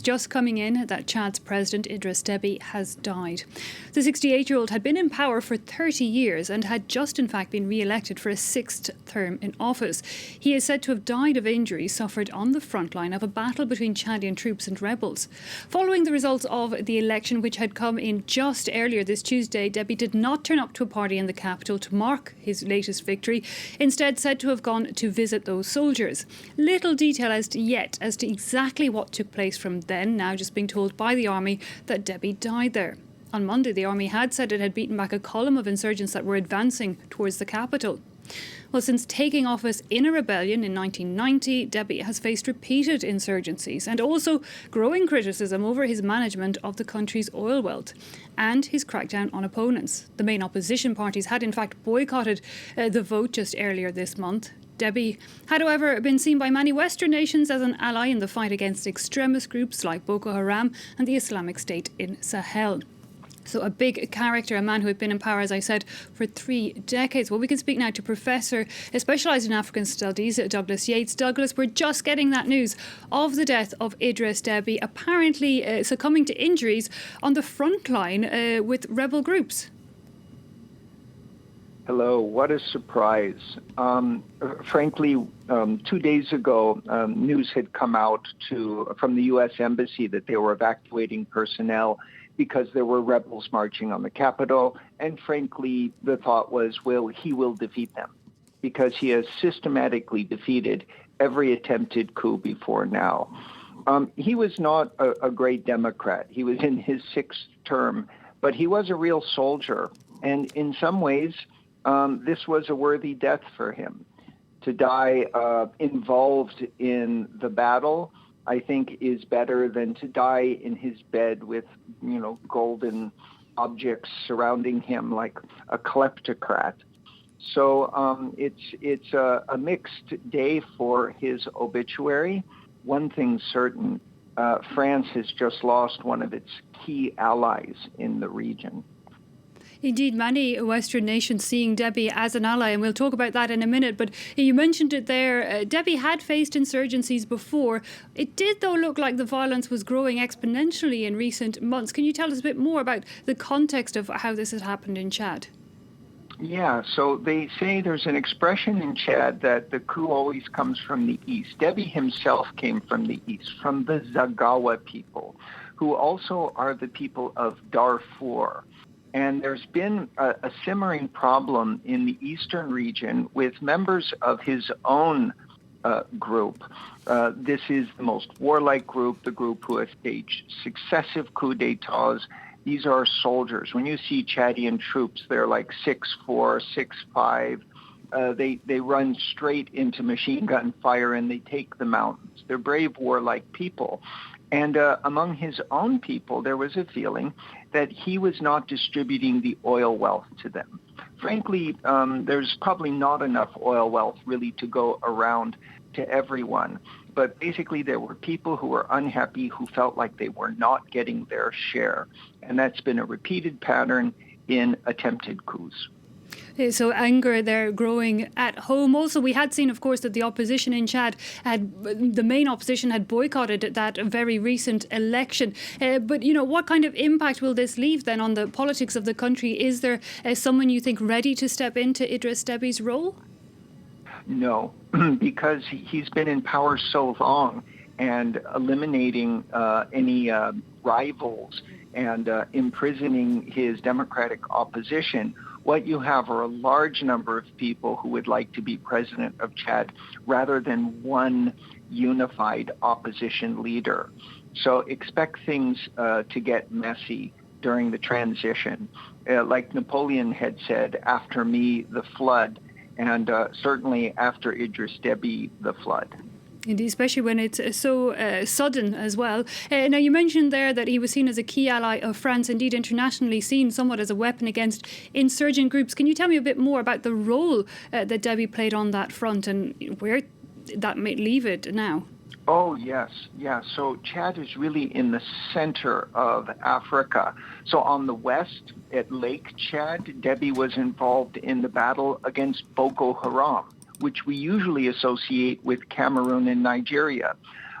Just coming in that Chad's President Idriss Deby has died. The 68-year-old had been in power for 30 years and had just in fact been re-elected for a sixth term in office. He is said to have died of injuries suffered on the front line of a battle between Chadian troops and rebels. Following the results of the election, which had come in just earlier this Tuesday, Deby did not turn up to a party in the capital to mark his latest victory, instead said to have gone to visit those soldiers. Little detail as to exactly what took place from then, now just being told by the army that Deby died there. On Monday, the army had said it had beaten back a column of insurgents that were advancing towards the capital. Well, since taking office in a rebellion in 1990, Deby has faced repeated insurgencies and also growing criticism over his management of the country's oil wealth and his crackdown on opponents. The main opposition parties had in fact boycotted the vote just earlier this month. Deby had, however, been seen by many Western nations as an ally in the fight against extremist groups like Boko Haram and the Islamic State in Sahel. So a big character, a man who had been in power, as I said, for 3 decades. Well, we can speak now to Professor specialised in African Studies, Douglas Yates. Douglas, we're just getting that news of the death of Idriss Deby, apparently succumbing to injuries on the front line with rebel groups. Hello, what a surprise. Frankly, 2 days ago, news had come out from the U.S. Embassy that they were evacuating personnel because there were rebels marching on the Capitol. And frankly, the thought was, well, he will defeat them because he has systematically defeated every attempted coup before now. He was not a great Democrat. He was in his 6th term, but he was a real soldier. And in some ways, this was a worthy death for him. To die involved in the battle, I think, is better than to die in his bed with, golden objects surrounding him like a kleptocrat. So it's a mixed day for his obituary. One thing's certain, France has just lost one of its key allies in the region. Indeed, many Western nations seeing Deby as an ally, and we'll talk about that in a minute. But you mentioned it there. Deby had faced insurgencies before. It did, though, look like the violence was growing exponentially in recent months. Can you tell us a bit more about the context of how this has happened in Chad? Yeah, so they say there's an expression in Chad that the coup always comes from the east. Deby himself came from the east, from the Zagawa people, who also are the people of Darfur. And there's been a simmering problem in the eastern region with members of his own group. This is the most warlike group, the group who has staged successive coups d'etats. These are soldiers. When you see Chadian troops, they're like 6'4", 6'5". They run straight into machine gun fire and they take the mountains. They're brave, warlike people. And among his own people, there was a feeling that he was not distributing the oil wealth to them. Frankly, there's probably not enough oil wealth really to go around to everyone. But basically, there were people who were unhappy, who felt like they were not getting their share. And that's been a repeated pattern in attempted coups. So anger there growing at home. Also, we had seen, of course, that the opposition in Chad the main opposition had boycotted that very recent election. But, what kind of impact will this leave then on the politics of the country? Is there someone you think ready to step into Idriss Deby's role? No, because he's been in power so long and eliminating any rivals and imprisoning his democratic opposition. What you have are a large number of people who would like to be president of Chad rather than one unified opposition leader. So expect things to get messy during the transition. Like Napoleon had said, after me, the flood, and certainly after Idriss Deby, the flood. Indeed, especially when it's so sudden as well. Now, you mentioned there that he was seen as a key ally of France, indeed internationally seen somewhat as a weapon against insurgent groups. Can you tell me a bit more about the role that Deby played on that front and where that may leave it now? Oh, yes. Yeah. So Chad is really in the center of Africa. So on the west at Lake Chad, Deby was involved in the battle against Boko Haram, which we usually associate with Cameroon and Nigeria.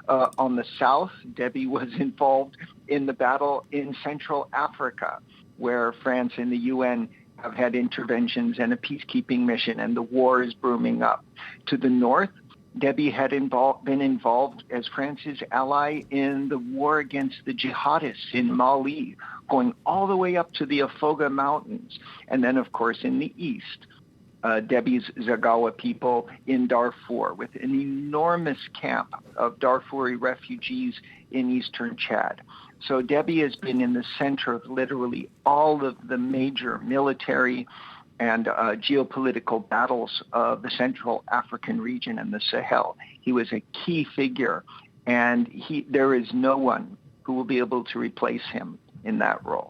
on the south, Deby was involved in the battle in Central Africa, where France and the UN have had interventions and a peacekeeping mission, and the war is booming up. To the north, Deby had been involved as France's ally in the war against the jihadists in Mali, going all the way up to the Afoga Mountains. And then, of course, in the east, Deby's Zagawa people in Darfur, with an enormous camp of Darfuri refugees in eastern Chad. So Deby has been in the center of literally all of the major military and geopolitical battles of the Central African region and the Sahel. He was a key figure, and there is no one who will be able to replace him in that role.